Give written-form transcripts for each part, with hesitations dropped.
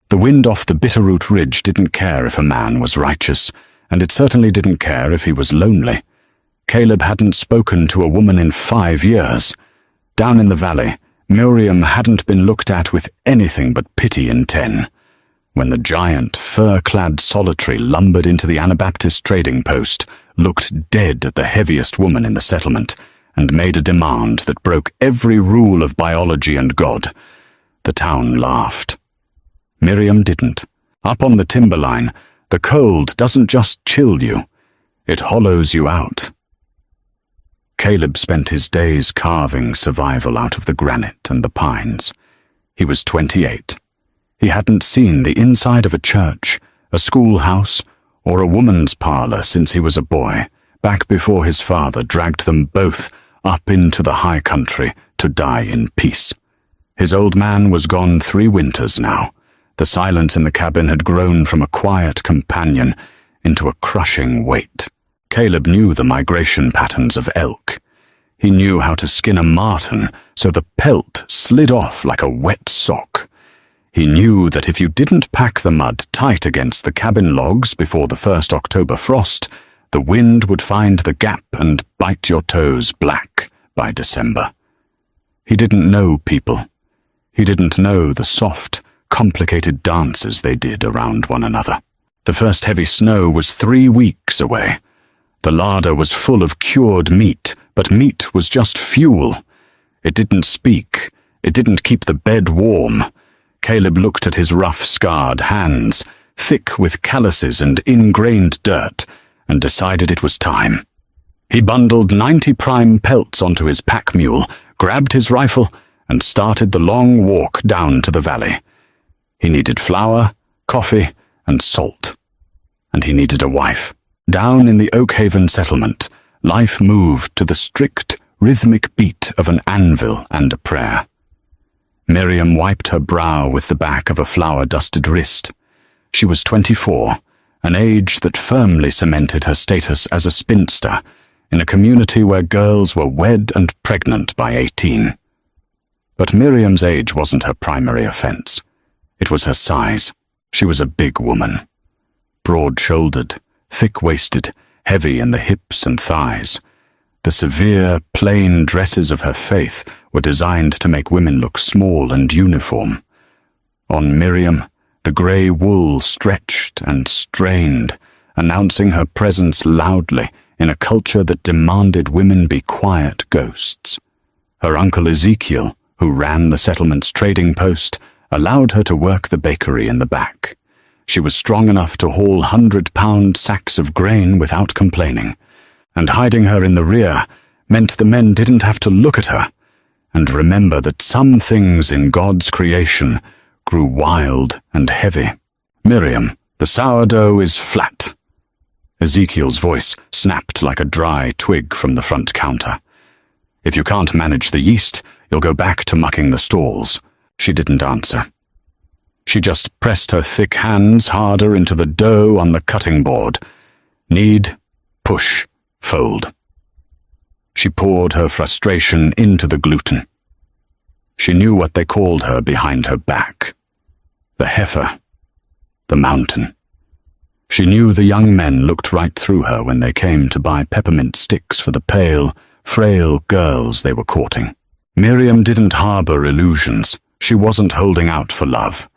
The wind off the Bitterroot Ridge didn't care if a man was righteous, and it certainly didn't care if he was lonely. Caleb hadn't spoken to a woman in 5 years. Down in the valley, Miriam hadn't been looked at with anything but pity in 10. When the giant, fur-clad solitary lumbered into the Anabaptist trading post, looked dead at the heaviest woman in the settlement, and made a demand that broke every rule of biology and God, the town laughed. Miriam didn't. Up on the timberline, the cold doesn't just chill you, it hollows you out. Caleb spent his days carving survival out of the granite and the pines. He was 28. He hadn't seen the inside of a church, a schoolhouse, or a woman's parlor since he was a boy, back before his father dragged them both up into the high country to die in peace. His old man was gone 3 winters now. The silence in the cabin had grown from a quiet companion into a crushing weight. Caleb knew the migration patterns of elk. He knew how to skin a marten so the pelt slid off like a wet sock. He knew that if you didn't pack the mud tight against the cabin logs before the first October frost, the wind would find the gap and bite your toes black by December. He didn't know people. He didn't know the soft, complicated dances they did around one another. The first heavy snow was 3 weeks away. The larder was full of cured meat, but meat was just fuel. It didn't speak. It didn't keep the bed warm. Caleb looked at his rough, scarred hands, thick with calluses and ingrained dirt, and decided it was time. He bundled 90 prime pelts onto his pack mule, grabbed his rifle, and started the long walk down to the valley. He needed flour, coffee, and salt. And he needed a wife. Down in the Oakhaven settlement, life moved to the strict, rhythmic beat of an anvil and a prayer. Miriam wiped her brow with the back of a flour-dusted wrist. She was 24, an age that firmly cemented her status as a spinster in a community where girls were wed and pregnant by 18. But Miriam's age wasn't her primary offense. It was her size. She was a big woman. Broad-shouldered, thick-waisted, heavy in the hips and thighs. The severe, plain dresses of her faith were designed to make women look small and uniform. On Miriam, the grey wool stretched and strained, announcing her presence loudly in a culture that demanded women be quiet ghosts. Her uncle Ezekiel, who ran the settlement's trading post, allowed her to work the bakery in the back. She was strong enough to haul 100-pound sacks of grain without complaining, and hiding her in the rear meant the men didn't have to look at her and remember that some things in God's creation grew wild and heavy. Miriam, the sourdough is flat. Ezekiel's voice snapped like a dry twig from the front counter. If you can't manage the yeast, you'll go back to mucking the stalls. She didn't answer. She just pressed her thick hands harder into the dough on the cutting board. Knead, push, fold. She poured her frustration into the gluten. She knew what they called her behind her back. The heifer. The mountain. She knew the young men looked right through her when they came to buy peppermint sticks for the pale, frail girls they were courting. Miriam didn't harbor illusions. She wasn't holding out for love.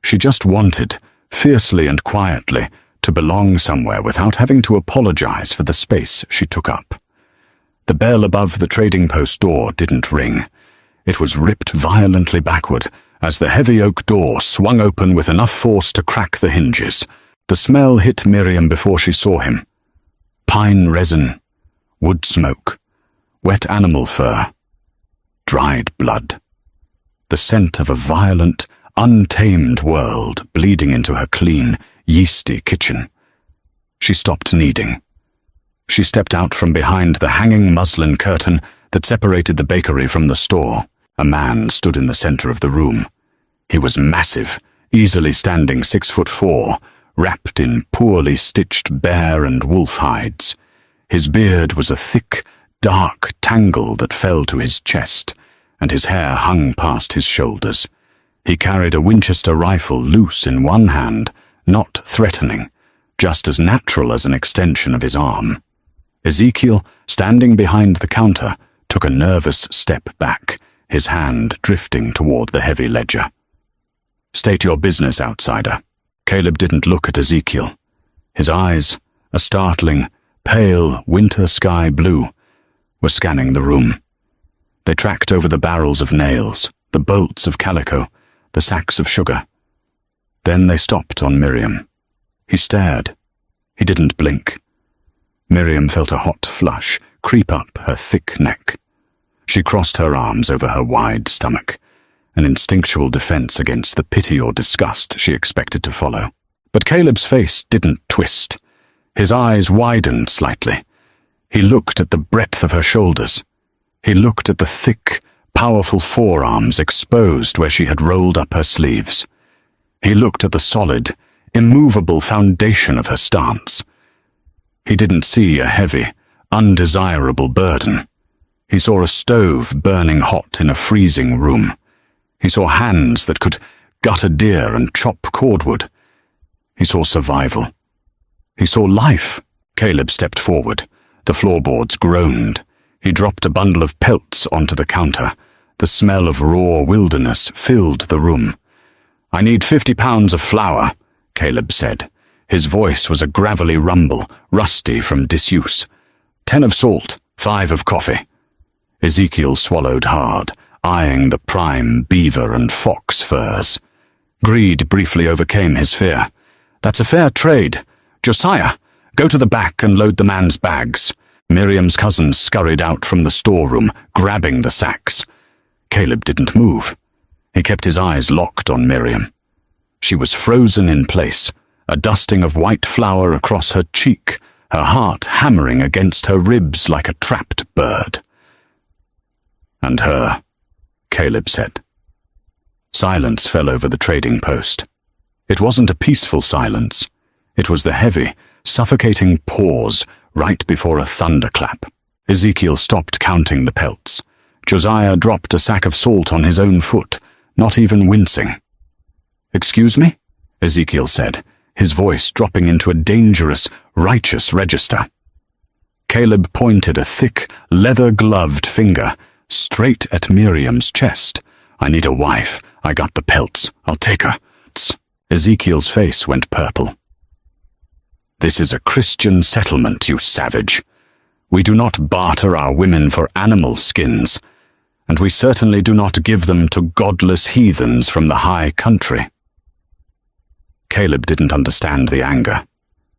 She just wanted, fiercely and quietly, to belong somewhere without having to apologize for the space she took up. The bell above the trading post door didn't ring. It was ripped violently backward as the heavy oak door swung open with enough force to crack the hinges. The smell hit Miriam before she saw him. Pine resin, wood smoke, wet animal fur, dried blood. The scent of a violent, untamed world bleeding into her clean, yeasty kitchen. She stopped kneading. She stepped out from behind the hanging muslin curtain that separated the bakery from the store. A man stood in the center of the room. He was massive, easily standing 6'4", wrapped in poorly stitched bear and wolf hides. His beard was a thick, dark tangle that fell to his chest, and his hair hung past his shoulders. He carried a Winchester rifle loose in one hand, not threatening, just as natural as an extension of his arm. Ezekiel, standing behind the counter, took a nervous step back, his hand drifting toward the heavy ledger. "State your business, outsider." Caleb didn't look at Ezekiel. His eyes, a startling, pale winter sky blue, were scanning the room. They tracked over the barrels of nails, the bolts of calico, the sacks of sugar. Then they stopped on Miriam. He stared. He didn't blink. Miriam felt a hot flush creep up her thick neck. She crossed her arms over her wide stomach, an instinctual defense against the pity or disgust she expected to follow. But Caleb's face didn't twist. His eyes widened slightly. He looked at the breadth of her shoulders. He looked at the thick, powerful forearms exposed where she had rolled up her sleeves. He looked at the solid, immovable foundation of her stance. He didn't see a heavy, undesirable burden. He saw a stove burning hot in a freezing room. He saw hands that could gut a deer and chop cordwood. He saw survival. He saw life. Caleb stepped forward. The floorboards groaned. He dropped a bundle of pelts onto the counter. The smell of raw wilderness filled the room. "I need 50 pounds of flour," Caleb said. His voice was a gravelly rumble, rusty from disuse. 10 of salt, 5 of coffee. Ezekiel swallowed hard, eyeing the prime beaver and fox furs. Greed briefly overcame his fear. "That's a fair trade. Josiah, go to the back and load the man's bags." Miriam's cousin scurried out from the storeroom, grabbing the sacks. Caleb didn't move. He kept his eyes locked on Miriam. She was frozen in place, a dusting of white flour across her cheek, her heart hammering against her ribs like a trapped bird. "And her," Caleb said. Silence fell over the trading post. It wasn't a peaceful silence. It was the heavy, suffocating pause right before a thunderclap. Ezekiel stopped counting the pelts. Josiah dropped a sack of salt on his own foot, not even wincing. "Excuse me?" Ezekiel said, his voice dropping into a dangerous, righteous register. Caleb pointed a thick, leather-gloved finger straight at Miriam's chest. "I need a wife. I got the pelts. I'll take her." Ezekiel's face went purple. "This is a Christian settlement, you savage. We do not barter our women for animal skins, and we certainly do not give them to godless heathens from the high country." Caleb didn't understand the anger.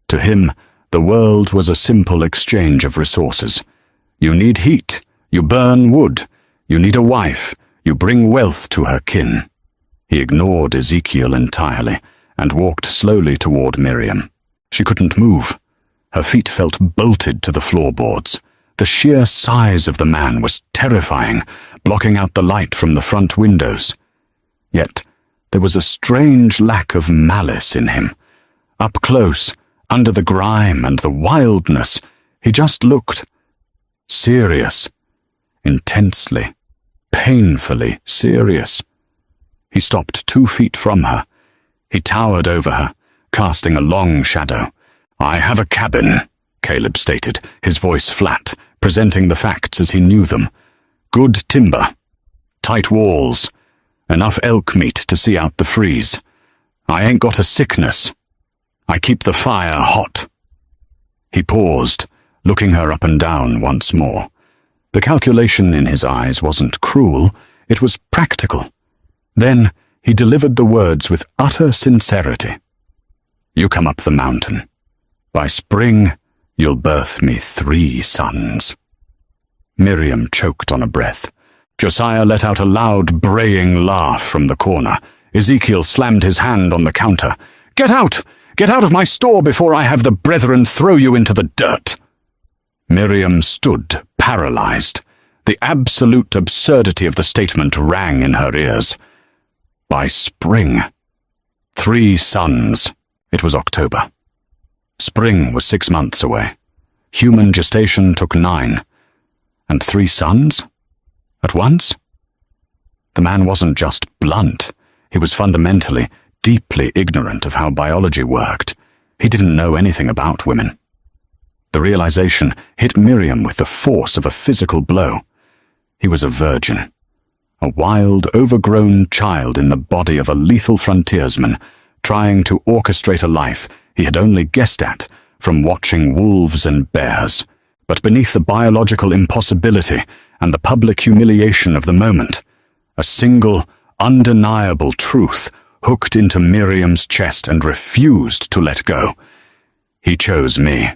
To him, the world was a simple exchange of resources. You need heat, you burn wood. You need a wife, you bring wealth to her kin. He ignored Ezekiel entirely and walked slowly toward Miriam. She couldn't move. Her feet felt bolted to the floorboards. The sheer size of the man was terrifying, blocking out the light from the front windows. Yet there was a strange lack of malice in him. Up close, under the grime and the wildness, he just looked serious, intensely, painfully serious. He stopped 2 feet from her. He towered over her, casting a long shadow. "I have a cabin," Caleb stated, his voice flat, presenting the facts as he knew them. "Good timber, tight walls, enough elk meat to see out the freeze. I ain't got a sickness. I keep the fire hot." He paused, looking her up and down once more. The calculation in his eyes wasn't cruel, it was practical. Then he delivered the words with utter sincerity. "You come up the mountain. By spring, you'll birth me 3 sons." Miriam choked on a breath. Josiah let out a loud, braying laugh from the corner. Ezekiel slammed his hand on the counter. "Get out! Get out of my store before I have the brethren throw you into the dirt!" Miriam stood, paralyzed. The absolute absurdity of the statement rang in her ears. By spring. 3 sons. It was October. Spring was 6 months away. Human gestation took 9. And 3 sons? At once? The man wasn't just blunt. He was fundamentally, deeply ignorant of how biology worked. He didn't know anything about women. The realization hit Miriam with the force of a physical blow. He was a virgin. A wild, overgrown child in the body of a lethal frontiersman, trying to orchestrate a life he had only guessed at from watching wolves and bears. But beneath the biological impossibility and the public humiliation of the moment, a single, undeniable truth hooked into Miriam's chest and refused to let go. He chose me.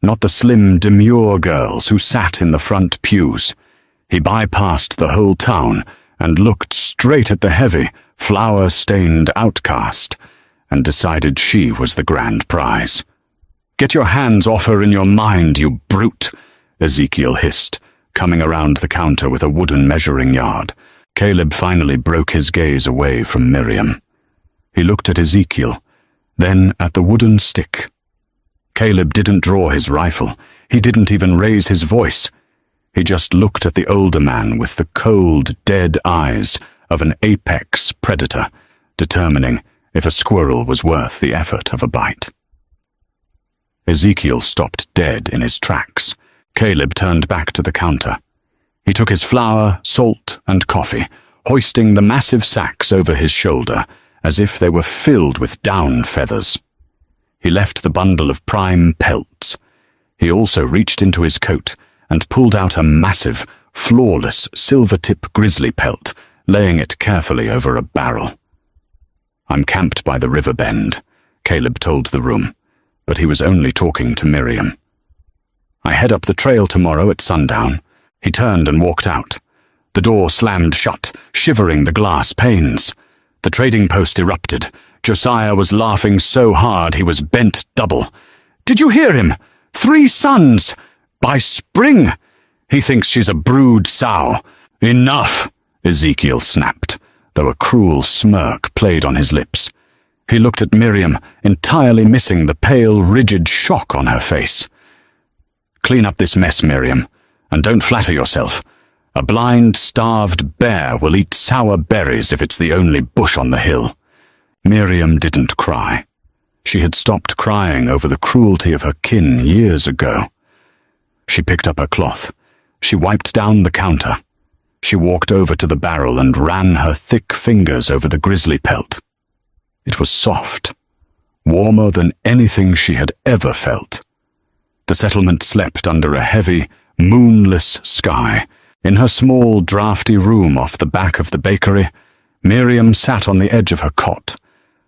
Not the slim, demure girls who sat in the front pews. He bypassed the whole town and looked straight at the heavy, flower-stained outcast and decided she was the grand prize. "Get your hands off her in your mind, you brute," Ezekiel hissed, coming around the counter with a wooden measuring yard. Caleb finally broke his gaze away from Miriam. He looked at Ezekiel, then at the wooden stick. Caleb didn't draw his rifle. He didn't even raise his voice. He just looked at the older man with the cold, dead eyes of an apex predator, determining if a squirrel was worth the effort of a bite. Ezekiel stopped dead in his tracks. Caleb turned back to the counter. He took his flour, salt, and coffee, hoisting the massive sacks over his shoulder as if they were filled with down feathers. He left the bundle of prime pelts. He also reached into his coat and pulled out a massive, flawless silver-tip grizzly pelt, laying it carefully over a barrel. "I'm camped by the river bend," Caleb told the room, but he was only talking to Miriam. "I head up the trail tomorrow at sundown." He turned and walked out. The door slammed shut, shivering the glass panes. The trading post erupted. Josiah was laughing so hard he was bent double. "Did you hear him? 3 sons! By spring! He thinks she's a brood sow." "Enough!" Ezekiel snapped, though a cruel smirk played on his lips. He looked at Miriam, entirely missing the pale, rigid shock on her face. "Clean up this mess, Miriam, and don't flatter yourself. A blind, starved bear will eat sour berries if it's the only bush on the hill." Miriam didn't cry. She had stopped crying over the cruelty of her kin years ago. She picked up her cloth. She wiped down the counter. She walked over to the barrel and ran her thick fingers over the grizzly pelt. It was soft, warmer than anything she had ever felt. The settlement slept under a heavy, moonless sky. In her small, drafty room off the back of the bakery, Miriam sat on the edge of her cot.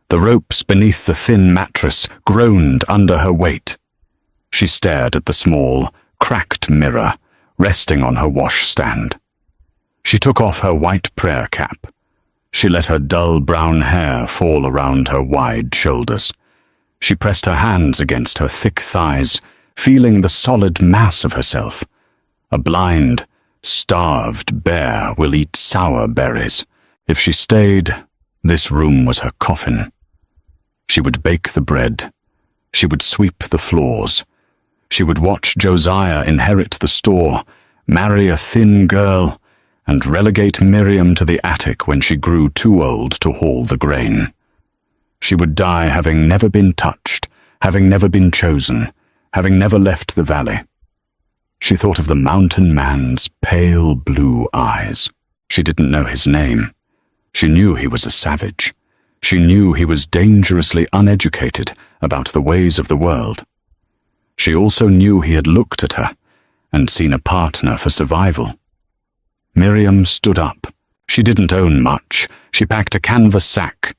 The ropes beneath the thin mattress groaned under her weight. She stared at the small, cracked mirror resting on her washstand. She took off her white prayer cap. She let her dull brown hair fall around her wide shoulders. She pressed her hands against her thick thighs, feeling the solid mass of herself. A blind, starved bear will eat sour berries. If she stayed, this room was her coffin. She would bake the bread. She would sweep the floors. She would watch Josiah inherit the store, marry a thin girl, and relegate Miriam to the attic when she grew too old to haul the grain. She would die having never been touched, having never been chosen, having never left the valley. She thought of the mountain man's pale blue eyes. She didn't know his name. She knew he was a savage. She knew he was dangerously uneducated about the ways of the world. She also knew he had looked at her and seen a partner for survival. Miriam stood up. She didn't own much. She packed a canvas sack,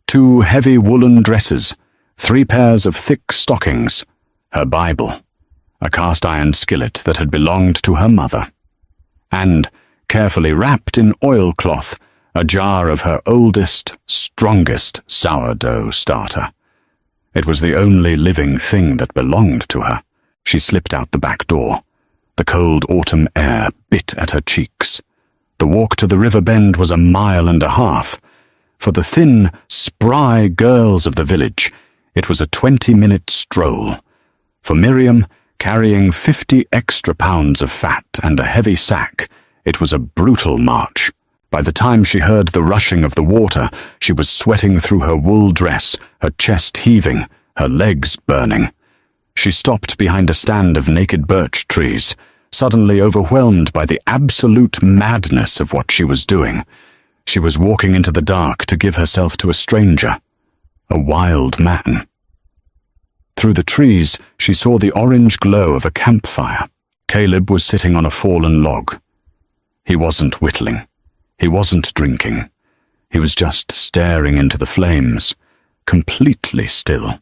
2 heavy woolen dresses, 3 pairs of thick stockings, her Bible, a cast-iron skillet that had belonged to her mother, and, carefully wrapped in oilcloth, a jar of her oldest, strongest sourdough starter. It was the only living thing that belonged to her. She slipped out the back door. The cold autumn air bit at her cheeks. The walk to the river bend was 1.5 miles. For the thin, spry girls of the village, it was a 20-minute stroll. For Miriam, carrying 50 extra pounds of fat and a heavy sack, it was a brutal march. By the time she heard the rushing of the water, she was sweating through her wool dress, her chest heaving, her legs burning. She stopped behind a stand of naked birch trees, suddenly overwhelmed by the absolute madness of what she was doing. She was walking into the dark to give herself to a stranger, a wild man. Through the trees, she saw the orange glow of a campfire. Caleb was sitting on a fallen log. He wasn't whittling. He wasn't drinking. He was just staring into the flames, completely still.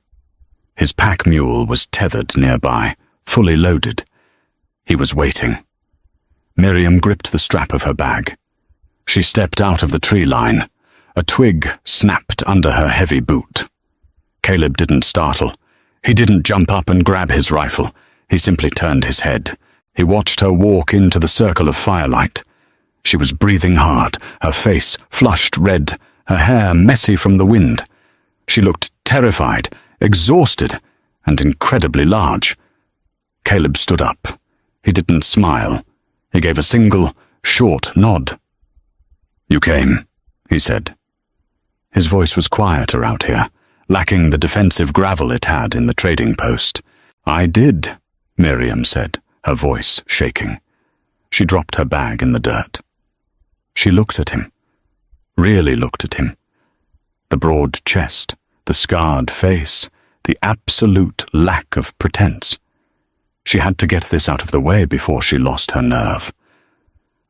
His pack mule was tethered nearby, fully loaded. He was waiting. Miriam gripped the strap of her bag. She stepped out of the tree line. A twig snapped under her heavy boot. Caleb didn't startle. He didn't jump up and grab his rifle. He simply turned his head. He watched her walk into the circle of firelight. She was breathing hard, her face flushed red, her hair messy from the wind. She looked terrified, exhausted, and incredibly large. Caleb stood up. He didn't smile. He gave a single, short nod. "You came," he said. His voice was quieter out here, lacking the defensive gravel it had in the trading post. "I did," Miriam said, her voice shaking. She dropped her bag in the dirt. She looked at him, really looked at him. The broad chest, the scarred face, the absolute lack of pretense. She had to get this out of the way before she lost her nerve.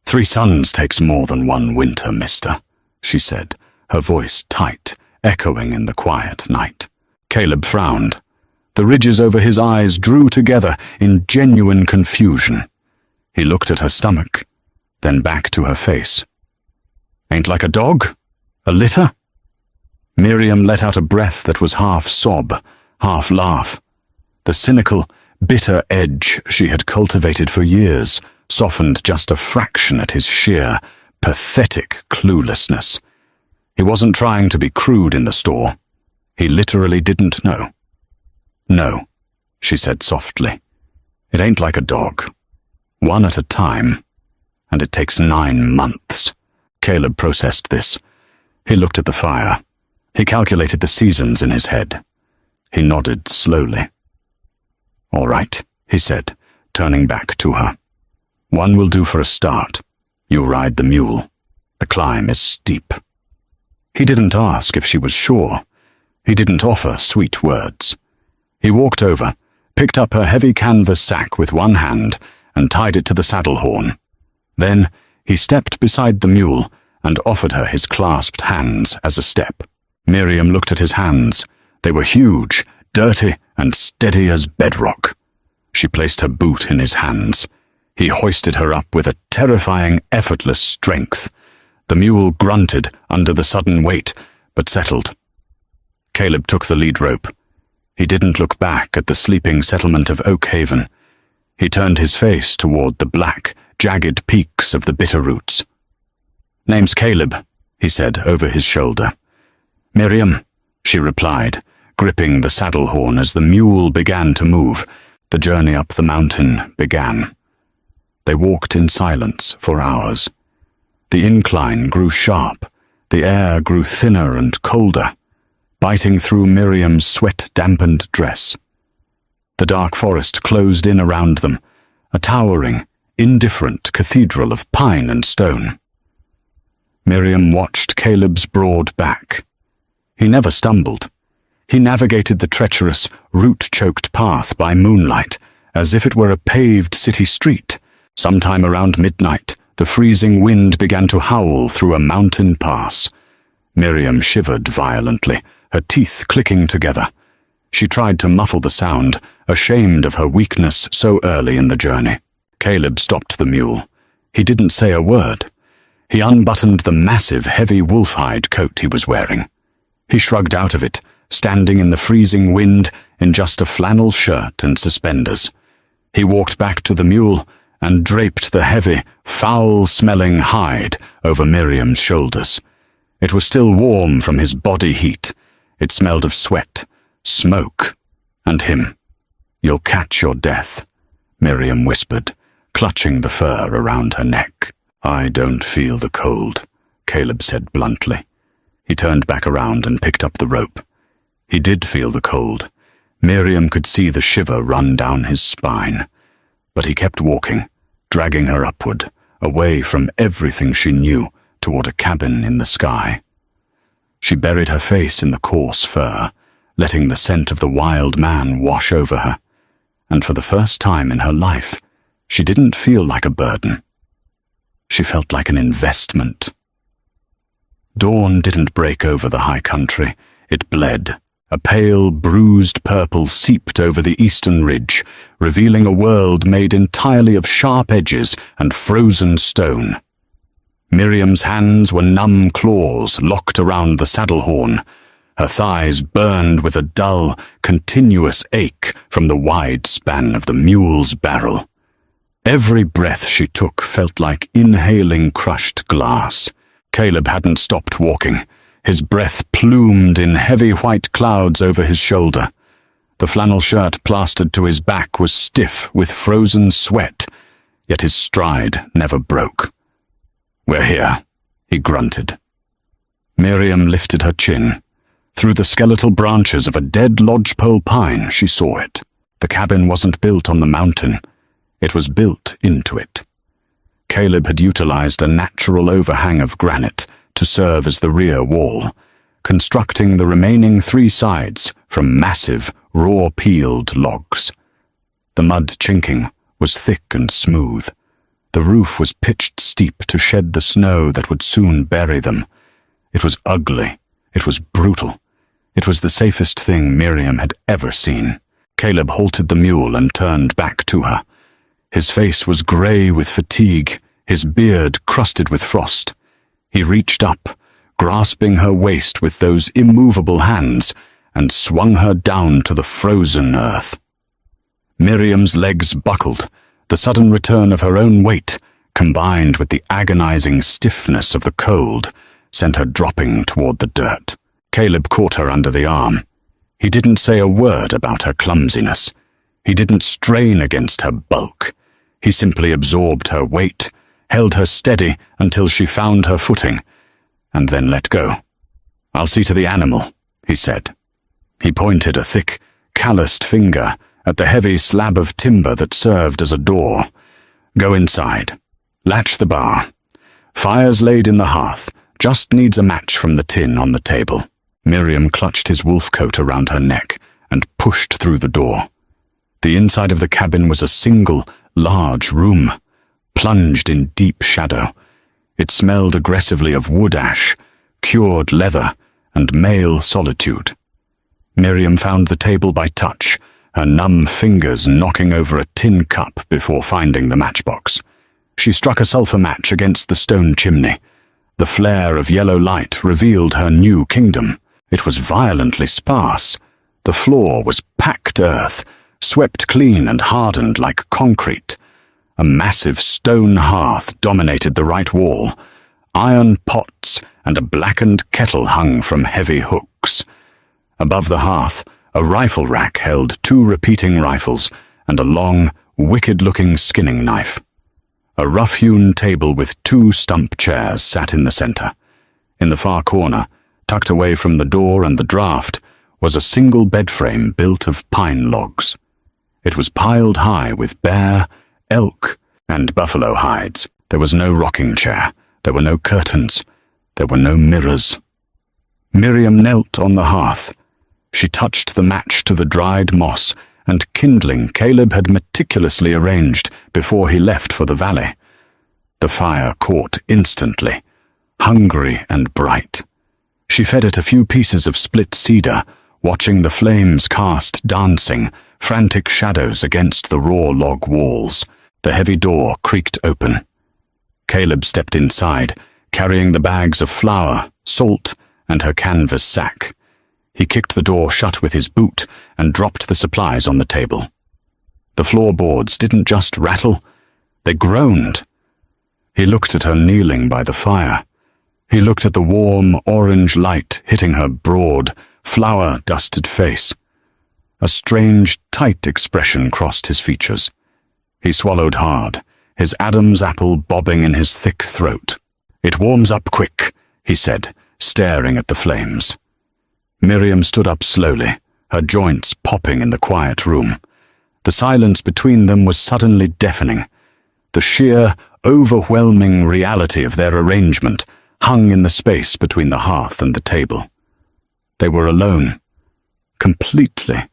"3 suns takes more than 1 winter, mister," she said, her voice tight, echoing in the quiet night. Caleb frowned. The ridges over his eyes drew together in genuine confusion. He looked at her stomach, then back to her face. "Ain't like a dog? A litter?" Miriam let out a breath that was half sob, half laugh. The cynical, bitter edge she had cultivated for years softened just a fraction at his sheer, pathetic cluelessness. He wasn't trying to be crude in the store. He literally didn't know. "No," she said softly. "It ain't like a dog. 1 at a time, and it takes 9 months. Caleb processed this. He looked at the fire. He calculated the seasons in his head. He nodded slowly. "All right," he said, turning back to her. "1 will do for a start. You ride the mule. The climb is steep." He didn't ask if she was sure. He didn't offer sweet words. He walked over, picked up her heavy canvas sack with 1 hand, and tied it to the saddle horn. Then he stepped beside the mule and offered her his clasped hands as a step. Miriam looked at his hands. They were huge, dirty, and steady as bedrock. She placed her boot in his hands. He hoisted her up with a terrifying, effortless strength. The mule grunted under the sudden weight, but settled. Caleb took the lead rope. He didn't look back at the sleeping settlement of Oak Haven. He turned his face toward the black, jagged peaks of the Bitterroots. "Name's Caleb," he said over his shoulder. "Miriam," she replied, gripping the saddle horn as the mule began to move. The journey up the mountain began. They walked in silence for hours. The incline grew sharp. The air grew thinner and colder, biting through Miriam's sweat-dampened dress. The dark forest closed in around them, a towering, indifferent cathedral of pine and stone. Miriam watched Caleb's broad back. He never stumbled. He navigated the treacherous, root-choked path by moonlight, as if it were a paved city street. Sometime around midnight, the freezing wind began to howl through a mountain pass. Miriam shivered violently, her teeth clicking together. She tried to muffle the sound, ashamed of her weakness so early in the journey. Caleb stopped the mule. He didn't say a word. He unbuttoned the massive, heavy wolf-hide coat he was wearing. He shrugged out of it, standing in the freezing wind in just a flannel shirt and suspenders. He walked back to the mule and draped the heavy, foul-smelling hide over Miriam's shoulders. It was still warm from his body heat. It smelled of sweat, smoke, and him. "You'll catch your death," Miriam whispered, clutching the fur around her neck. "I don't feel the cold," Caleb said bluntly. He turned back around and picked up the rope. He did feel the cold. Miriam could see the shiver run down his spine. But he kept walking, dragging her upward, away from everything she knew, toward a cabin in the sky. She buried her face in the coarse fur, letting the scent of the wild man wash over her. And for the first time in her life, she didn't feel like a burden. She felt like an investment. Dawn didn't break over the high country. It bled. A pale, bruised purple seeped over the eastern ridge, revealing a world made entirely of sharp edges and frozen stone. Miriam's hands were numb claws locked around the saddle horn. Her thighs burned with a dull, continuous ache from the wide span of the mule's barrel. Every breath she took felt like inhaling crushed glass. Caleb hadn't stopped walking. His breath plumed in heavy white clouds over his shoulder. The flannel shirt plastered to his back was stiff with frozen sweat, yet his stride never broke. "We're here," he grunted. Miriam lifted her chin. Through the skeletal branches of a dead lodgepole pine, she saw it. The cabin wasn't built on the mountain. It was built into it. Caleb had utilized a natural overhang of granite to serve as the rear wall, constructing the remaining 3 sides from massive, raw-peeled logs. The mud chinking was thick and smooth. The roof was pitched steep to shed the snow that would soon bury them. It was ugly. It was brutal. It was the safest thing Miriam had ever seen. Caleb halted the mule and turned back to her. His face was gray with fatigue, his beard crusted with frost. He reached up, grasping her waist with those immovable hands, and swung her down to the frozen earth. Miriam's legs buckled. The sudden return of her own weight, combined with the agonizing stiffness of the cold, sent her dropping toward the dirt. Caleb caught her under the arm. He didn't say a word about her clumsiness. He didn't strain against her bulk. He simply absorbed her weight, held her steady until she found her footing, and then let go. "I'll see to the animal," he said. He pointed a thick, calloused finger at the heavy slab of timber that served as a door. "Go inside. Latch the bar. Fire's laid in the hearth. Just needs a match from the tin on the table." Miriam clutched his wolf coat around her neck and pushed through the door. The inside of the cabin was a single, large room, plunged in deep shadow. It smelled aggressively of wood ash, cured leather, and male solitude. Miriam found the table by touch, her numb fingers knocking over a tin cup before finding the matchbox. She struck a sulfur match against the stone chimney. The flare of yellow light revealed her new kingdom. It was violently sparse. The floor was packed earth, swept clean and hardened like concrete. A massive stone hearth dominated the right wall. Iron pots and a blackened kettle hung from heavy hooks. Above the hearth, a rifle rack held 2 repeating rifles and a long, wicked-looking skinning knife. A rough-hewn table with 2 stump chairs sat in the center. In the far corner, tucked away from the door and the draft, was a single bed frame built of pine logs. It was piled high with bear, elk, and buffalo hides. There was no rocking chair. There were no curtains. There were no mirrors. Miriam knelt on the hearth. She touched the match to the dried moss and kindling Caleb had meticulously arranged before he left for the valley. The fire caught instantly, hungry and bright. She fed it a few pieces of split cedar, watching the flames cast dancing, frantic shadows against the raw log walls. The heavy door creaked open. Caleb stepped inside, carrying the bags of flour, salt, and her canvas sack. He kicked the door shut with his boot and dropped the supplies on the table. The floorboards didn't just rattle, they groaned. He looked at her kneeling by the fire. He looked at the warm, orange light hitting her broad, flour-dusted face. A strange, tight expression crossed his features. He swallowed hard, his Adam's apple bobbing in his thick throat. "It warms up quick," he said, staring at the flames. Miriam stood up slowly, her joints popping in the quiet room. The silence between them was suddenly deafening. The sheer, overwhelming reality of their arrangement hung in the space between the hearth and the table. They were alone, completely,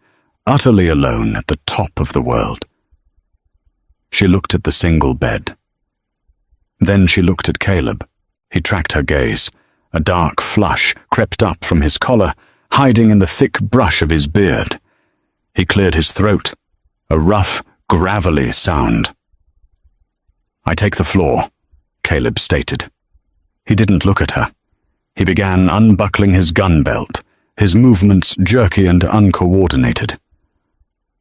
utterly alone at the top of the world. She looked at the single bed. Then she looked at Caleb. He tracked her gaze. A dark flush crept up from his collar, hiding in the thick brush of his beard. He cleared his throat, a rough, gravelly sound. "I take the floor," Caleb stated. He didn't look at her. He began unbuckling his gun belt, his movements jerky and uncoordinated.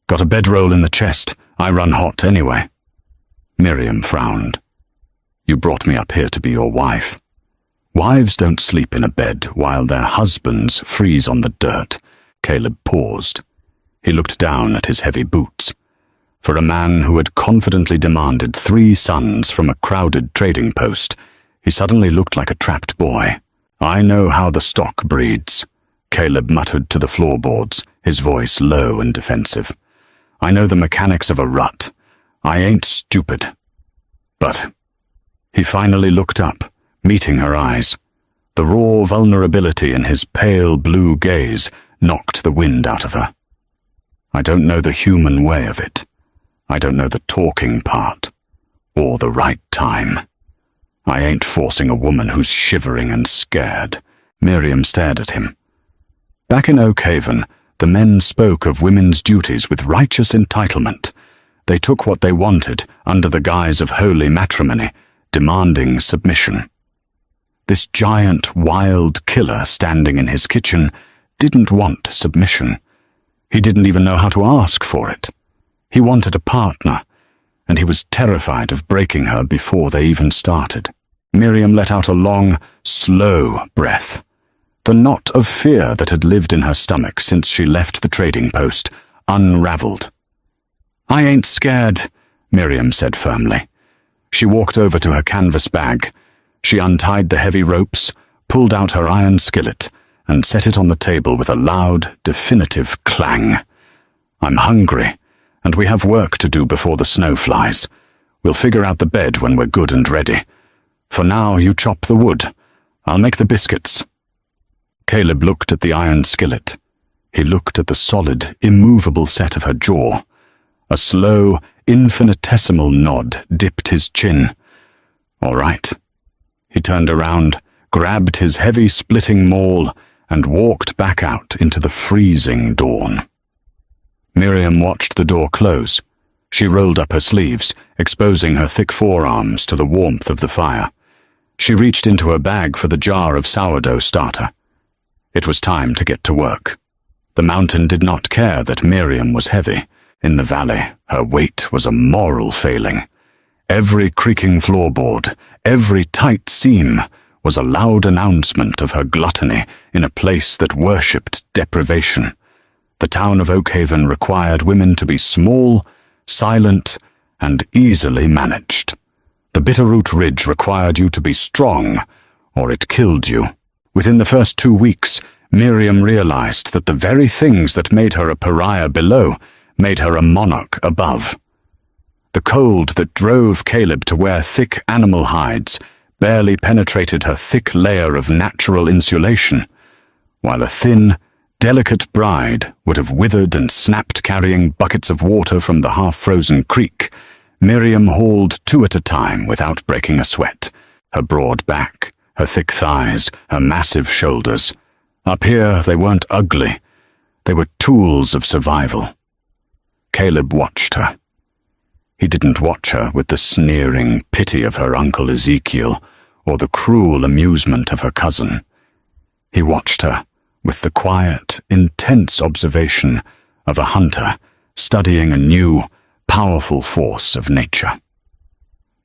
"Got a bedroll in the chest. I run hot anyway." Miriam frowned. "You brought me up here to be your wife. Wives don't sleep in a bed while their husbands freeze on the dirt." Caleb paused. He looked down at his heavy boots. For a man who had confidently demanded 3 sons from a crowded trading post, he suddenly looked like a trapped boy. "I know how the stock breeds," Caleb muttered to the floorboards, his voice low and defensive. "I know the mechanics of a rut. I ain't stupid." But he finally looked up, meeting her eyes. The raw vulnerability in his pale blue gaze knocked the wind out of her. "I don't know the human way of it. I don't know the talking part, or the right time. I ain't forcing a woman who's shivering and scared." Miriam stared at him. Back in Oak Haven, the men spoke of women's duties with righteous entitlement. They took what they wanted under the guise of holy matrimony, demanding submission. This giant, wild killer standing in his kitchen didn't want submission. He didn't even know how to ask for it. He wanted a partner, and he was terrified of breaking her before they even started. Miriam let out a long, slow breath. The knot of fear that had lived in her stomach since she left the trading post unraveled. "I ain't scared," Miriam said firmly. She walked over to her canvas bag. She untied the heavy ropes, pulled out her iron skillet, and set it on the table with a loud, definitive clang. "I'm hungry, and we have work to do before the snow flies. We'll figure out the bed when we're good and ready. For now, you chop the wood. I'll make the biscuits." Caleb looked at the iron skillet. He looked at the solid, immovable set of her jaw. A slow, infinitesimal nod dipped his chin. "All right." He turned around, grabbed his heavy splitting maul, and walked back out into the freezing dawn. Miriam watched the door close. She rolled up her sleeves, exposing her thick forearms to the warmth of the fire. She reached into her bag for the jar of sourdough starter. It was time to get to work. The mountain did not care that Miriam was heavy. In the valley, her weight was a moral failing. Every creaking floorboard, every tight seam, was a loud announcement of her gluttony in a place that worshipped deprivation. The town of Oak Haven required women to be small, silent, and easily managed. The Bitterroot Ridge required you to be strong, or it killed you. Within the first 2 weeks, Miriam realized that the very things that made her a pariah below made her a monarch above. The cold that drove Caleb to wear thick animal hides barely penetrated her thick layer of natural insulation, while a thin, delicate bride would have withered and snapped carrying buckets of water from the half-frozen creek. Miriam hauled 2 at a time without breaking a sweat. Her broad back, her thick thighs, her massive shoulders. Up here, they weren't ugly. They were tools of survival. Caleb watched her. He didn't watch her with the sneering pity of her uncle Ezekiel or the cruel amusement of her cousin. He watched her with the quiet, intense observation of a hunter studying a new, powerful force of nature.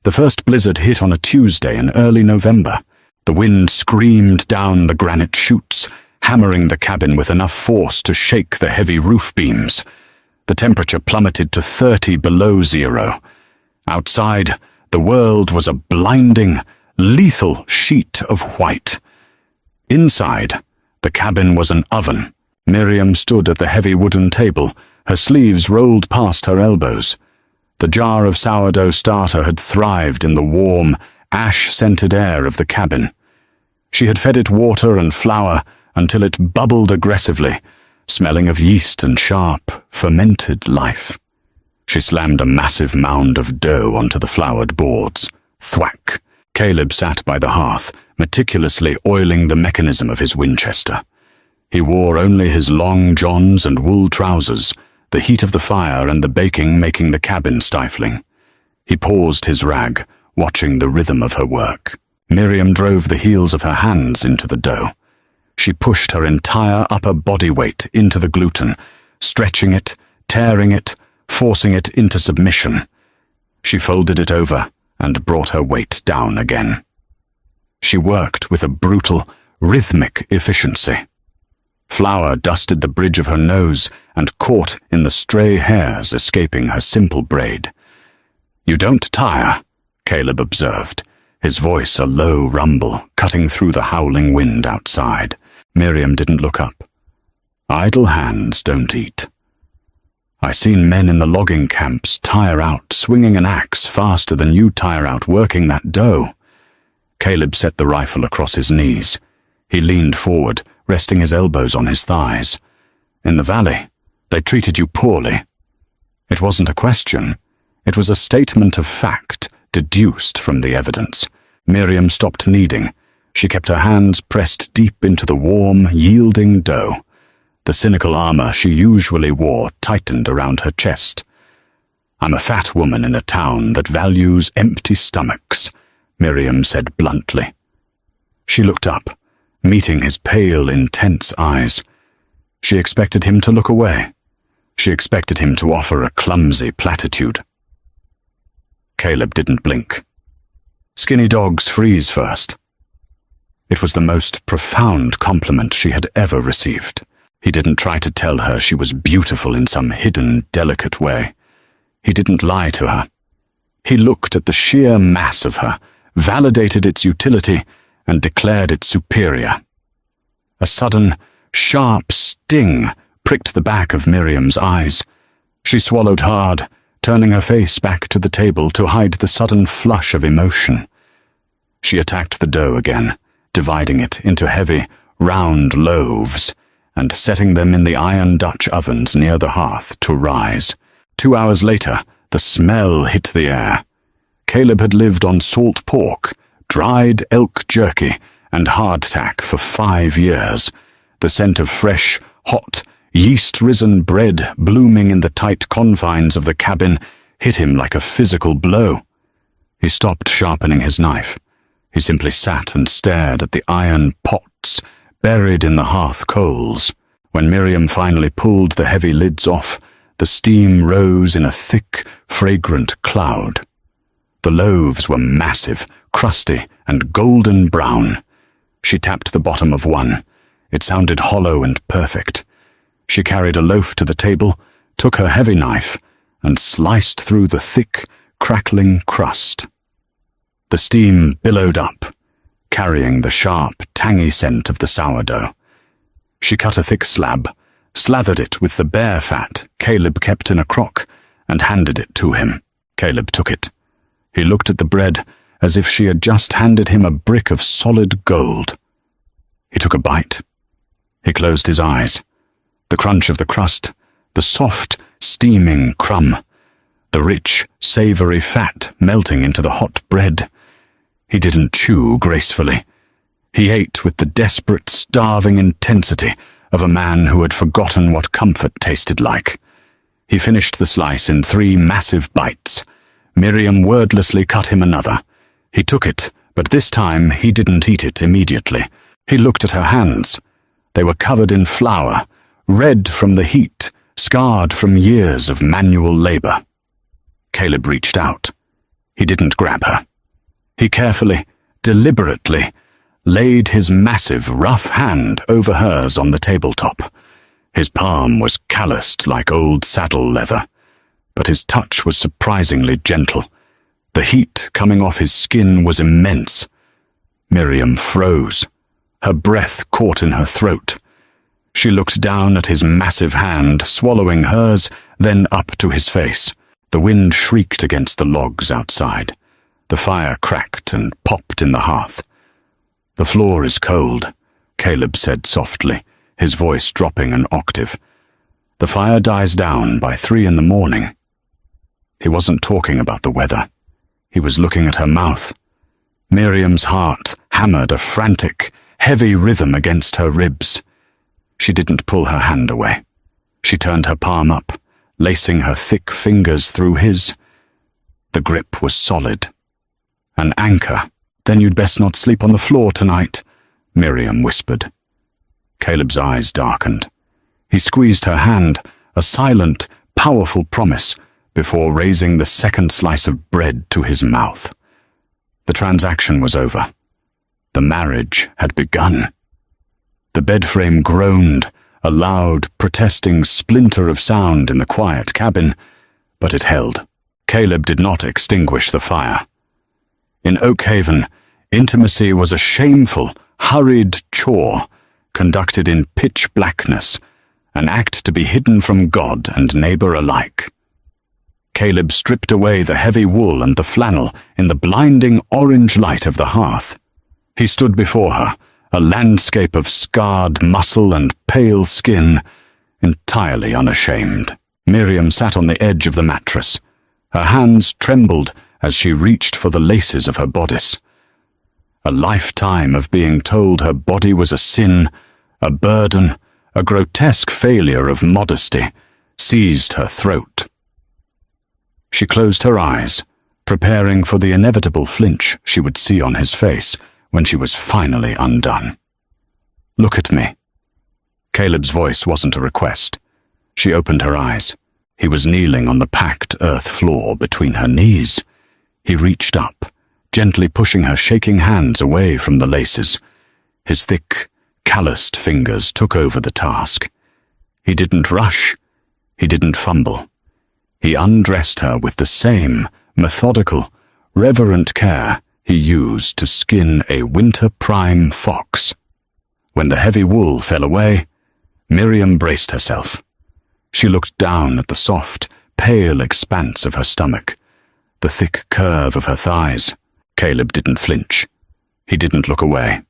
The first blizzard hit on a Tuesday in early November. The wind screamed down the granite chutes, hammering the cabin with enough force to shake the heavy roof beams. The temperature plummeted to 30 below zero. Outside, the world was a blinding, lethal sheet of white. Inside, the cabin was an oven. Miriam stood at the heavy wooden table, her sleeves rolled past her elbows. The jar of sourdough starter had thrived in the warm, ash-scented air of the cabin. She had fed it water and flour until it bubbled aggressively, smelling of yeast and sharp, fermented life. She slammed a massive mound of dough onto the floured boards. Thwack! Caleb sat by the hearth, meticulously oiling the mechanism of his Winchester. He wore only his long johns and wool trousers, the heat of the fire and the baking making the cabin stifling. He paused his rag, watching the rhythm of her work. Miriam drove the heels of her hands into the dough. She pushed her entire upper body weight into the gluten, stretching it, tearing it, forcing it into submission. She folded it over and brought her weight down again. She worked with a brutal, rhythmic efficiency. Flour dusted the bridge of her nose and caught in the stray hairs escaping her simple braid. "You don't tire," Caleb observed, his voice a low rumble cutting through the howling wind outside. Miriam didn't look up. "Idle hands don't eat." "I seen men in the logging camps tire out swinging an axe faster than you tire out working that dough." Caleb set the rifle across his knees. He leaned forward, resting his elbows on his thighs. "In the valley, they treated you poorly." It wasn't a question. It was a statement of fact, deduced from the evidence. Miriam stopped kneading. She kept her hands pressed deep into the warm, yielding dough. The cynical armor she usually wore tightened around her chest. "I'm a fat woman in a town that values empty stomachs," Miriam said bluntly. She looked up, meeting his pale, intense eyes. She expected him to look away. She expected him to offer a clumsy platitude. Caleb didn't blink. "Skinny dogs freeze first." It was the most profound compliment she had ever received. He didn't try to tell her she was beautiful in some hidden, delicate way. He didn't lie to her. He looked at the sheer mass of her, validated its utility, and declared it superior. A sudden, sharp sting pricked the back of Miriam's eyes. She swallowed hard, turning her face back to the table to hide the sudden flush of emotion. She attacked the dough again, dividing it into heavy, round loaves, and setting them in the iron Dutch ovens near the hearth to rise. 2 hours later, the smell hit the air. Caleb had lived on salt pork, dried elk jerky, and hardtack for 5 years. The scent of fresh, hot, yeast-risen bread blooming in the tight confines of the cabin hit him like a physical blow. He stopped sharpening his knife. He simply sat and stared at the iron pots buried in the hearth coals. When Miriam finally pulled the heavy lids off, the steam rose in a thick, fragrant cloud. The loaves were massive, crusty, and golden brown. She tapped the bottom of one. It sounded hollow and perfect. She carried a loaf to the table, took her heavy knife, and sliced through the thick, crackling crust. The steam billowed up, carrying the sharp, tangy scent of the sourdough. She cut a thick slab, slathered it with the bear fat Caleb kept in a crock, and handed it to him. Caleb took it. He looked at the bread as if she had just handed him a brick of solid gold. He took a bite. He closed his eyes. The crunch of the crust, the soft, steaming crumb, the rich, savory fat melting into the hot bread. He didn't chew gracefully. He ate with the desperate, starving intensity of a man who had forgotten what comfort tasted like. He finished the slice in 3 massive bites. Miriam wordlessly cut him another. He took it, but this time he didn't eat it immediately. He looked at her hands. They were covered in flour, red from the heat, scarred from years of manual labor. Caleb reached out. He didn't grab her. He carefully, deliberately, laid his massive, rough hand over hers on the tabletop. His palm was calloused like old saddle leather, but his touch was surprisingly gentle. The heat coming off his skin was immense. Miriam froze. her breath caught in her throat. She looked down at his massive hand, swallowing hers, then up to his face. The wind shrieked against the logs outside. The fire cracked and popped in the hearth. "The floor is cold," Caleb said softly, his voice dropping an octave. "The fire dies down by 3 in the morning." He wasn't talking about the weather. He was looking at her mouth. Miriam's heart hammered a frantic, heavy rhythm against her ribs. She didn't pull her hand away. She turned her palm up, lacing her thick fingers through his. The grip was solid. "An anchor. Then you'd best not sleep on the floor tonight," Miriam whispered. Caleb's eyes darkened. He squeezed her hand, a silent, powerful promise, before raising the second slice of bread to his mouth. The transaction was over. The marriage had begun. The bed frame groaned, a loud, protesting splinter of sound in the quiet cabin, but it held. Caleb did not extinguish the fire. In Oakhaven, intimacy was a shameful, hurried chore, conducted in pitch blackness, an act to be hidden from God and neighbor alike. Caleb stripped away the heavy wool and the flannel in the blinding orange light of the hearth. He stood before her, a landscape of scarred muscle and pale skin, entirely unashamed. Miriam sat on the edge of the mattress. Her hands trembled as she reached for the laces of her bodice. A lifetime of being told her body was a sin, a burden, a grotesque failure of modesty, seized her throat. She closed her eyes, preparing for the inevitable flinch she would see on his face when she was finally undone. "Look at me." Caleb's voice wasn't a request. She opened her eyes. He was kneeling on the packed earth floor between her knees. He reached up, gently pushing her shaking hands away from the laces. His thick, calloused fingers took over the task. He didn't rush. He didn't fumble. He undressed her with the same methodical, reverent care he used to skin a winter prime fox. When the heavy wool fell away, Miriam braced herself. She looked down at the soft, pale expanse of her stomach, the thick curve of her thighs. Caleb didn't flinch. He didn't look away.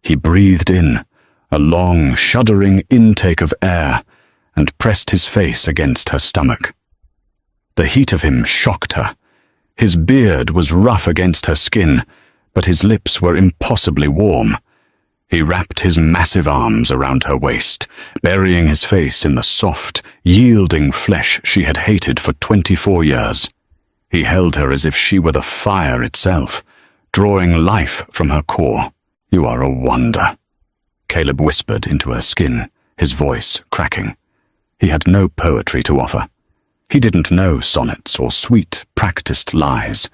He breathed in, a long, shuddering intake of air, and pressed his face against her stomach. The heat of him shocked her. His beard was rough against her skin, but his lips were impossibly warm. He wrapped his massive arms around her waist, burying his face in the soft, yielding flesh she had hated for 24 years. He held her as if she were the fire itself, drawing life from her core. "You are a wonder," Caleb whispered into her skin, his voice cracking. He had no poetry to offer. He didn't know sonnets or sweet, practiced lies.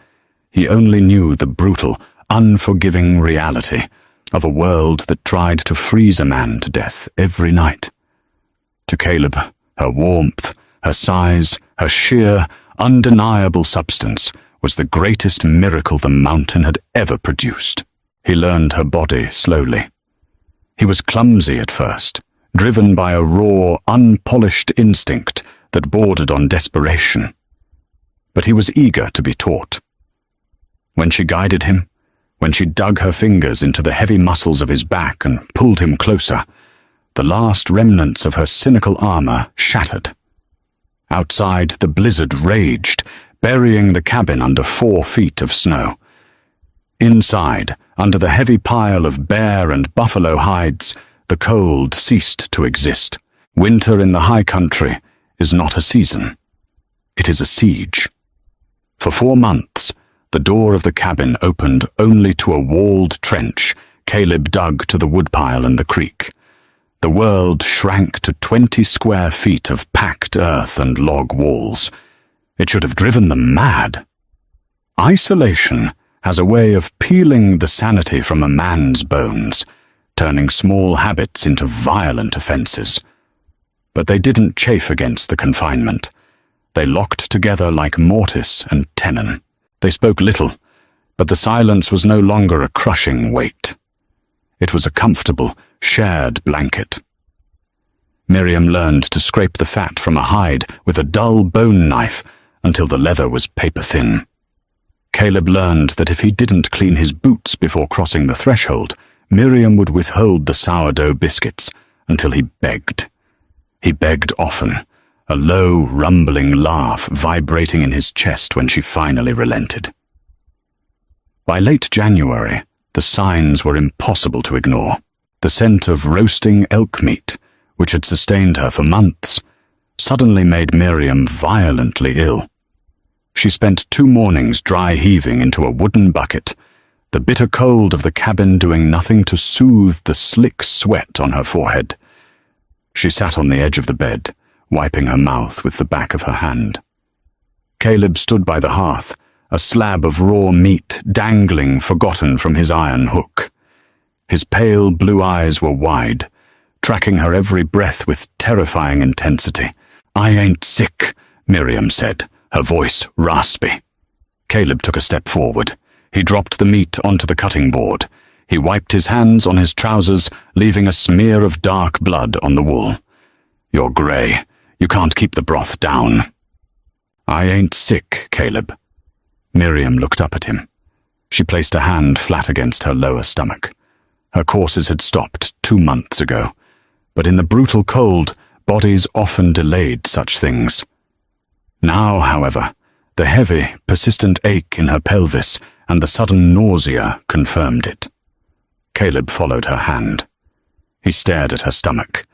He only knew the brutal, unforgiving reality of a world that tried to freeze a man to death every night. To Caleb, her warmth, her size, her sheer, undeniable substance was the greatest miracle the mountain had ever produced. He learned her body slowly. He was clumsy at first, driven by a raw, unpolished instinct that bordered on desperation. But he was eager to be taught. When she guided him, when she dug her fingers into the heavy muscles of his back and pulled him closer, the last remnants of her cynical armor shattered. Outside, the blizzard raged, burying the cabin under 4 feet of snow. Inside, under the heavy pile of bear and buffalo hides, the cold ceased to exist. Winter in the high country is not a season. It is a siege. For 4 months, the door of the cabin opened only to a walled trench Caleb dug to the woodpile and the creek. The world shrank to 20 square feet of packed earth and log walls. It should have driven them mad. Isolation has a way of peeling the sanity from a man's bones, turning small habits into violent offenses. But they didn't chafe against the confinement. They locked together like mortise and tenon. They spoke little, but the silence was no longer a crushing weight. It was a comfortable, shared blanket. Miriam learned to scrape the fat from a hide with a dull bone knife until the leather was paper-thin. Caleb learned that if he didn't clean his boots before crossing the threshold, Miriam would withhold the sourdough biscuits until he begged. He begged often, a low, rumbling laugh vibrating in his chest when she finally relented. By late January, the signs were impossible to ignore. The scent of roasting elk meat, which had sustained her for months, suddenly made Miriam violently ill. She spent 2 mornings dry heaving into a wooden bucket, the bitter cold of the cabin doing nothing to soothe the slick sweat on her forehead. She sat on the edge of the bed, wiping her mouth with the back of her hand. Caleb stood by the hearth, a slab of raw meat dangling forgotten from his iron hook. His pale blue eyes were wide, tracking her every breath with terrifying intensity. "I ain't sick," Miriam said, her voice raspy. Caleb took a step forward. He dropped the meat onto the cutting board. He wiped his hands on his trousers, leaving a smear of dark blood on the wool. "You're grey. You can't keep the broth down." "I ain't sick, Caleb." Miriam looked up at him. She placed a hand flat against her lower stomach. Her courses had stopped 2 months ago, but in the brutal cold, bodies often delayed such things. Now, however, the heavy, persistent ache in her pelvis and the sudden nausea confirmed it. Caleb followed her hand. He stared at her stomach.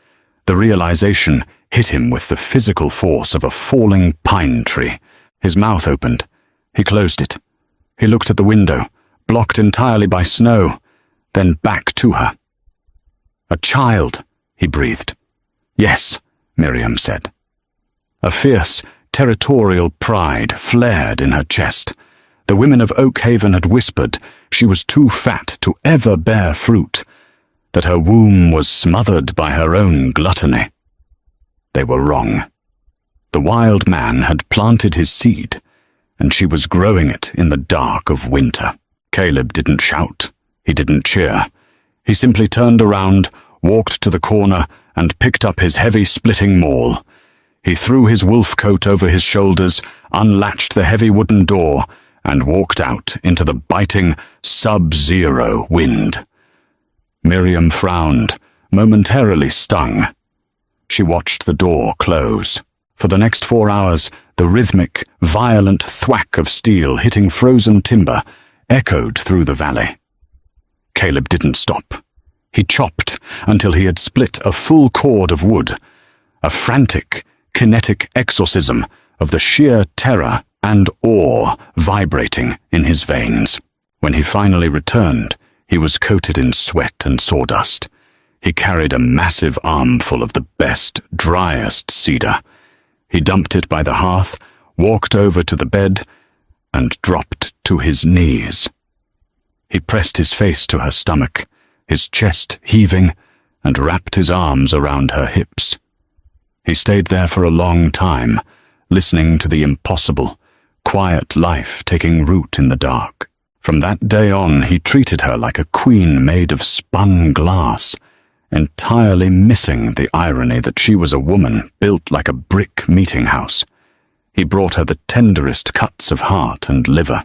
The realization hit him with the physical force of a falling pine tree. His mouth opened. He closed it. He looked at the window, blocked entirely by snow, then back to her. "A child," he breathed. "Yes," Miriam said. A fierce, territorial pride flared in her chest. The women of Oak Haven had whispered she was too fat to ever bear fruit, that her womb was smothered by her own gluttony. They were wrong. The wild man had planted his seed, and she was growing it in the dark of winter. Caleb didn't shout. He didn't cheer. He simply turned around, walked to the corner, and picked up his heavy splitting maul. He threw his wolf coat over his shoulders, unlatched the heavy wooden door, and walked out into the biting, sub-zero wind. Miriam frowned, momentarily stung. She watched the door close. For the next 4 hours, the rhythmic, violent thwack of steel hitting frozen timber echoed through the valley. Caleb didn't stop. He chopped until he had split a full cord of wood, a frantic, kinetic exorcism of the sheer terror and awe vibrating in his veins. When he finally returned, he was coated in sweat and sawdust. He carried a massive armful of the best, driest cedar. He dumped it by the hearth, walked over to the bed, and dropped to his knees. He pressed his face to her stomach, his chest heaving, and wrapped his arms around her hips. He stayed there for a long time, listening to the impossible, quiet life taking root in the dark. From that day on, he treated her like a queen made of spun glass, entirely missing the irony that she was a woman built like a brick meeting house. He brought her the tenderest cuts of heart and liver.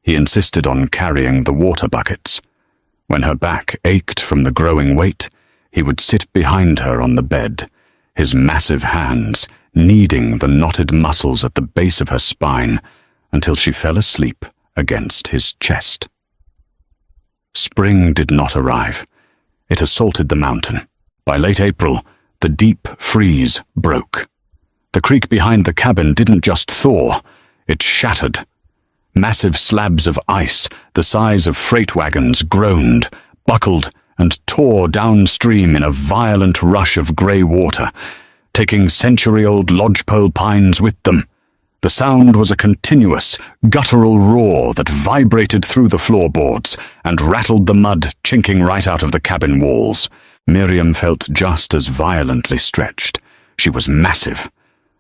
He insisted on carrying the water buckets. When her back ached from the growing weight, he would sit behind her on the bed, his massive hands kneading the knotted muscles at the base of her spine until she fell asleep against his chest. Spring did not arrive. It assaulted the mountain. By late April, the deep freeze broke. The creek behind the cabin didn't just thaw, it shattered. Massive slabs of ice, the size of freight wagons, groaned, buckled, and tore downstream in a violent rush of grey water, taking century-old lodgepole pines with them. The sound was a continuous, guttural roar that vibrated through the floorboards and rattled the mud chinking right out of the cabin walls. Miriam felt just as violently stretched. She was massive.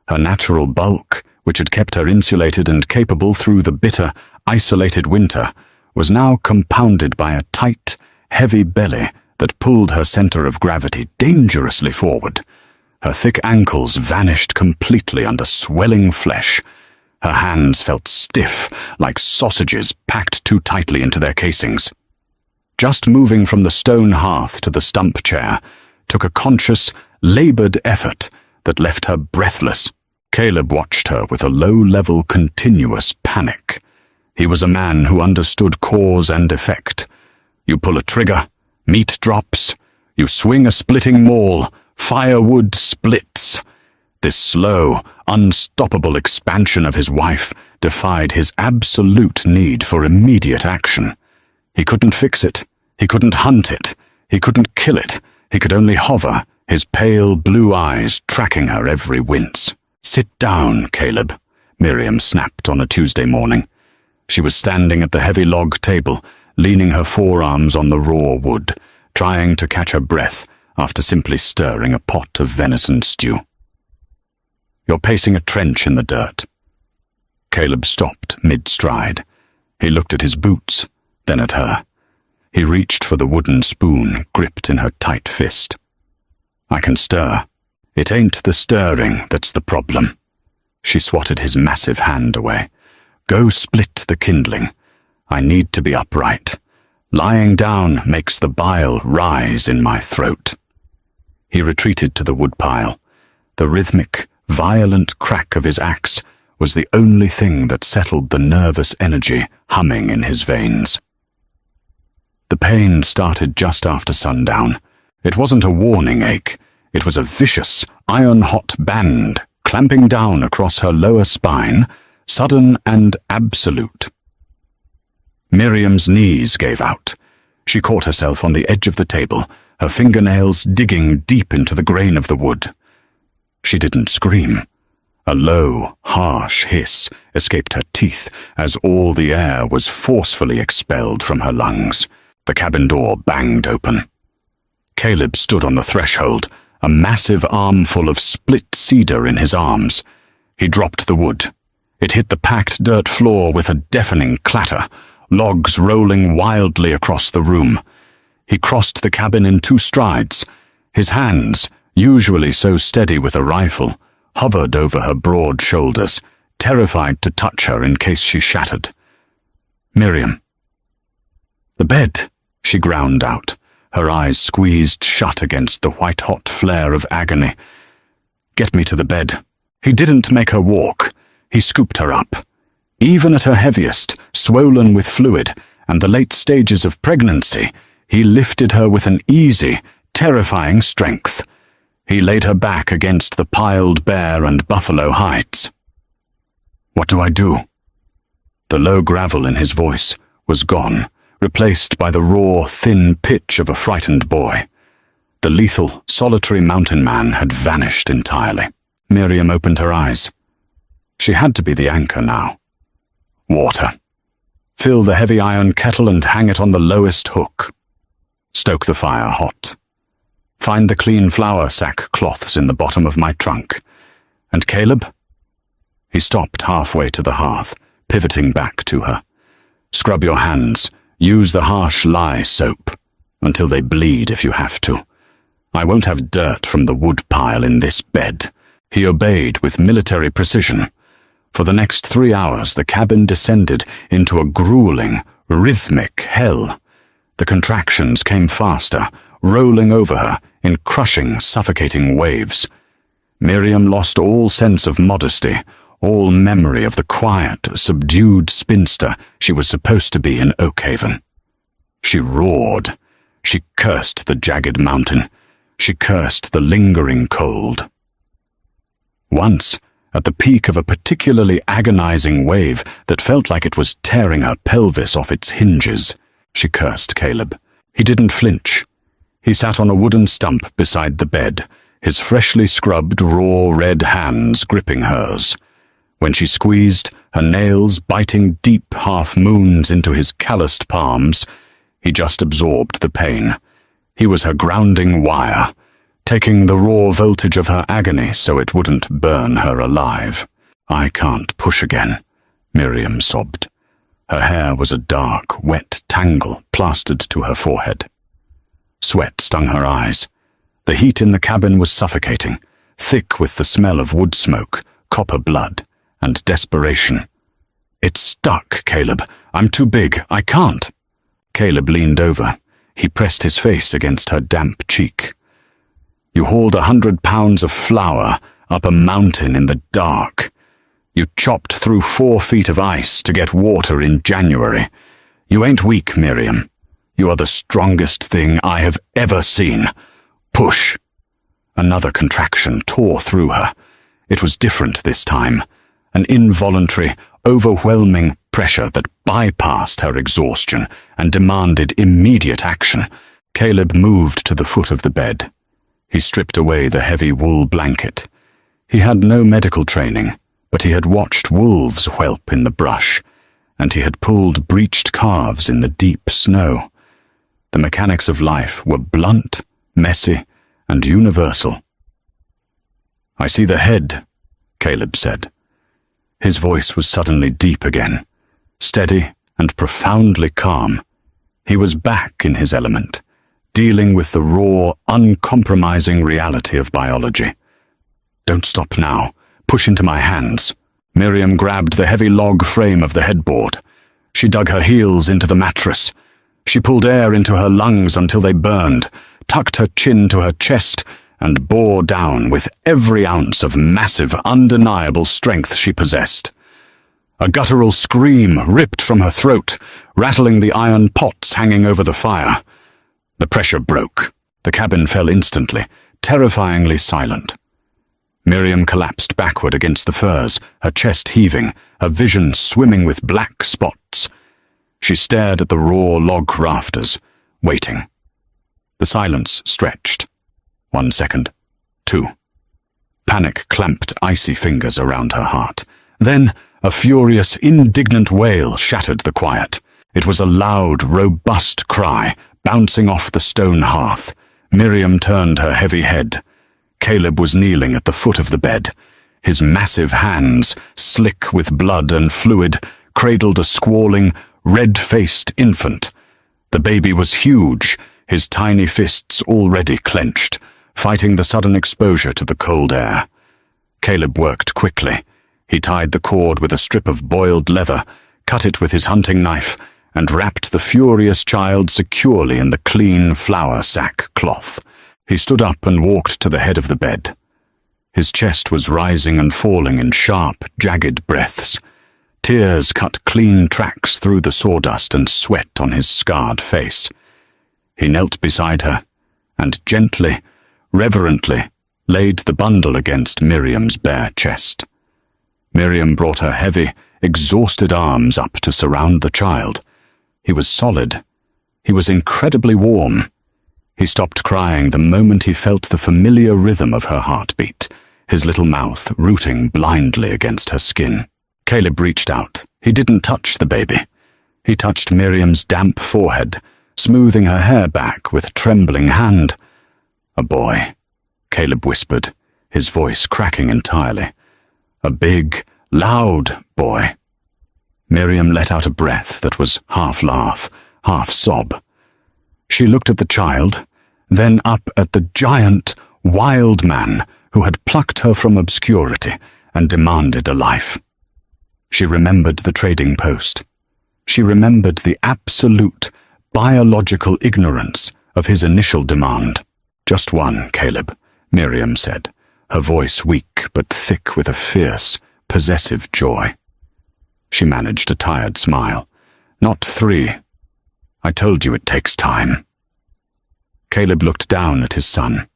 Her natural bulk, which had kept her insulated and capable through the bitter, isolated winter, was now compounded by a tight, heavy belly that pulled her center of gravity dangerously forward. Her thick ankles vanished completely under swelling flesh. Her hands felt stiff, like sausages packed too tightly into their casings. Just moving from the stone hearth to the stump chair took a conscious, labored effort that left her breathless. Caleb watched her with a low-level, continuous panic. He was a man who understood cause and effect. You pull a trigger, meat drops. You swing a splitting maul, firewood splits. This slow, unstoppable expansion of his wife defied his absolute need for immediate action. He couldn't fix it. He couldn't hunt it. He couldn't kill it. He could only hover, his pale blue eyes tracking her every wince. "Sit down, Caleb," Miriam snapped on a Tuesday morning. She was standing at the heavy log table, leaning her forearms on the raw wood, trying to catch her breath after simply stirring a pot of venison stew. "You're pacing a trench in the dirt." Caleb stopped mid-stride. He looked at his boots, then at her. He reached for the wooden spoon gripped in her tight fist. "I can stir. It ain't the stirring that's the problem." She swatted his massive hand away. "Go split the kindling. I need to be upright. Lying down makes the bile rise in my throat." He retreated to the woodpile. The rhythmic, violent crack of his axe was the only thing that settled the nervous energy humming in his veins. The pain started just after sundown. It wasn't a warning ache. It was a vicious, iron-hot band clamping down across her lower spine, sudden and absolute. Miriam's knees gave out. She caught herself on the edge of the table, her fingernails digging deep into the grain of the wood. She didn't scream. A low, harsh hiss escaped her teeth as all the air was forcefully expelled from her lungs. The cabin door banged open. Caleb stood on the threshold, a massive armful of split cedar in his arms. He dropped the wood. It hit the packed dirt floor with a deafening clatter, logs rolling wildly across the room. He crossed the cabin in 2 strides. His hands, usually so steady with a rifle, hovered over her broad shoulders, terrified to touch her in case she shattered. "Miriam." "The bed," she ground out, her eyes squeezed shut against the white-hot flare of agony. "Get me to the bed." He didn't make her walk. He scooped her up. Even at her heaviest, swollen with fluid, and the late stages of pregnancy, he lifted her with an easy, terrifying strength. He laid her back against the piled bear and buffalo hides. "What do I do?" The low gravel in his voice was gone, replaced by the raw, thin pitch of a frightened boy. The lethal, solitary mountain man had vanished entirely. Miriam opened her eyes. She had to be the anchor now. "Water. Fill the heavy iron kettle and hang it on the lowest hook. Stoke the fire hot. Find the clean flour sack cloths in the bottom of my trunk. And Caleb?" He stopped halfway to the hearth, pivoting back to her. "Scrub your hands. Use the harsh lye soap. Until they bleed if you have to. I won't have dirt from the wood pile in this bed." He obeyed with military precision. For the next 3 hours, the cabin descended into a grueling, rhythmic hell. The contractions came faster, rolling over her in crushing, suffocating waves. Miriam lost all sense of modesty, all memory of the quiet, subdued spinster she was supposed to be in Oakhaven. She roared. She cursed the jagged mountain. She cursed the lingering cold. Once, at the peak of a particularly agonizing wave that felt like it was tearing her pelvis off its hinges, she cursed Caleb. He didn't flinch. He sat on a wooden stump beside the bed, his freshly scrubbed, raw red hands gripping hers. When she squeezed, her nails biting deep half-moons into his calloused palms, he just absorbed the pain. He was her grounding wire, taking the raw voltage of her agony so it wouldn't burn her alive. "I can't push again," Miriam sobbed. Her hair was a dark, wet tangle plastered to her forehead. Sweat stung her eyes. The heat in the cabin was suffocating, thick with the smell of wood smoke, copper blood, and desperation. "It's stuck, Caleb. I'm too big. I can't." Caleb leaned over. He pressed his face against her damp cheek. "You hauled 100 pounds of flour up a mountain in the dark. You chopped through 4 feet of ice to get water in January. You ain't weak, Miriam. You are the strongest thing I have ever seen. Push." Another contraction tore through her. It was different this time. An involuntary, overwhelming pressure that bypassed her exhaustion and demanded immediate action. Caleb moved to the foot of the bed. He stripped away the heavy wool blanket. He had no medical training, but he had watched wolves whelp in the brush, and he had pulled breached calves in the deep snow. The mechanics of life were blunt, messy, and universal. "I see the head," Caleb said. His voice was suddenly deep again, steady and profoundly calm. He was back in his element, dealing with the raw, uncompromising reality of biology. "Don't stop now. Push into my hands." Miriam grabbed the heavy log frame of the headboard. She dug her heels into the mattress. She pulled air into her lungs until they burned, tucked her chin to her chest, and bore down with every ounce of massive, undeniable strength she possessed. A guttural scream ripped from her throat, rattling the iron pots hanging over the fire. The pressure broke. The cabin fell instantly, terrifyingly silent. Miriam collapsed backward against the furs, her chest heaving, her vision swimming with black spots. She stared at the raw log rafters, waiting. The silence stretched. 1 second. 2. Panic clamped icy fingers around her heart. Then a furious, indignant wail shattered the quiet. It was a loud, robust cry, bouncing off the stone hearth. Miriam turned her heavy head. Caleb was kneeling at the foot of the bed. His massive hands, slick with blood and fluid, cradled a squalling, red-faced infant. The baby was huge, his tiny fists already clenched, fighting the sudden exposure to the cold air. Caleb worked quickly. He tied the cord with a strip of boiled leather, cut it with his hunting knife, and wrapped the furious child securely in the clean flour sack cloth. He stood up and walked to the head of the bed. His chest was rising and falling in sharp, jagged breaths. Tears cut clean tracks through the sawdust and sweat on his scarred face. He knelt beside her and gently, reverently, laid the bundle against Miriam's bare chest. Miriam brought her heavy, exhausted arms up to surround the child. He was solid. He was incredibly warm. He stopped crying the moment he felt the familiar rhythm of her heartbeat, his little mouth rooting blindly against her skin. Caleb reached out. He didn't touch the baby. He touched Miriam's damp forehead, smoothing her hair back with a trembling hand. "A boy," Caleb whispered, his voice cracking entirely. "A big, loud boy." Miriam let out a breath that was half laugh, half sob. She looked at the child, then up at the giant, wild man who had plucked her from obscurity and demanded a life. She remembered the trading post. She remembered the absolute, biological ignorance of his initial demand. "Just one, Caleb," Miriam said, her voice weak but thick with a fierce, possessive joy. She managed a tired smile. "Not 3. I told you it takes time." Caleb looked down at his son.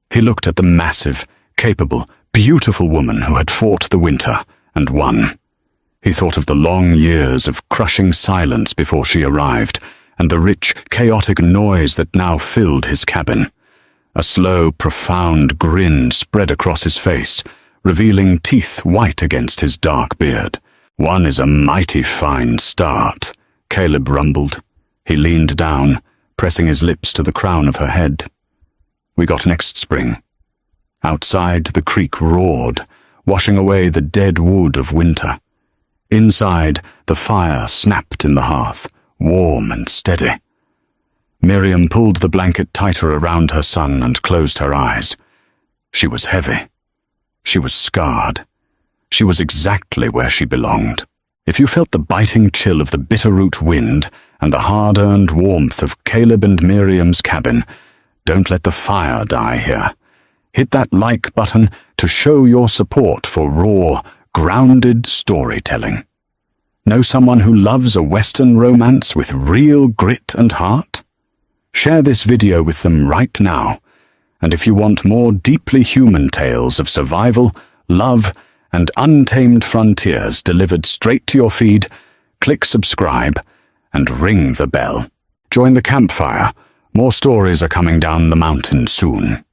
He looked at the massive, capable, beautiful woman who had fought the winter and won. He thought of the long years of crushing silence before she arrived, and the rich, chaotic noise that now filled his cabin. A slow, profound grin spread across his face, revealing teeth white against his dark beard. "One is a mighty fine start," Caleb rumbled. He leaned down, pressing his lips to the crown of her head. "We got next spring." Outside, the creek roared, washing away the dead wood of winter. Inside, the fire snapped in the hearth, warm and steady. Miriam pulled the blanket tighter around her son and closed her eyes. She was heavy. She was scarred. She was exactly where she belonged. If you felt the biting chill of the bitterroot wind and the hard-earned warmth of Caleb and Miriam's cabin, don't let the fire die here. Hit that like button to show your support for raw, grounded storytelling. Know someone who loves a Western romance with real grit and heart? Share this video with them right now. And if you want more deeply human tales of survival, love, and untamed frontiers delivered straight to your feed, click subscribe and ring the bell. Join the campfire. More stories are coming down the mountain soon.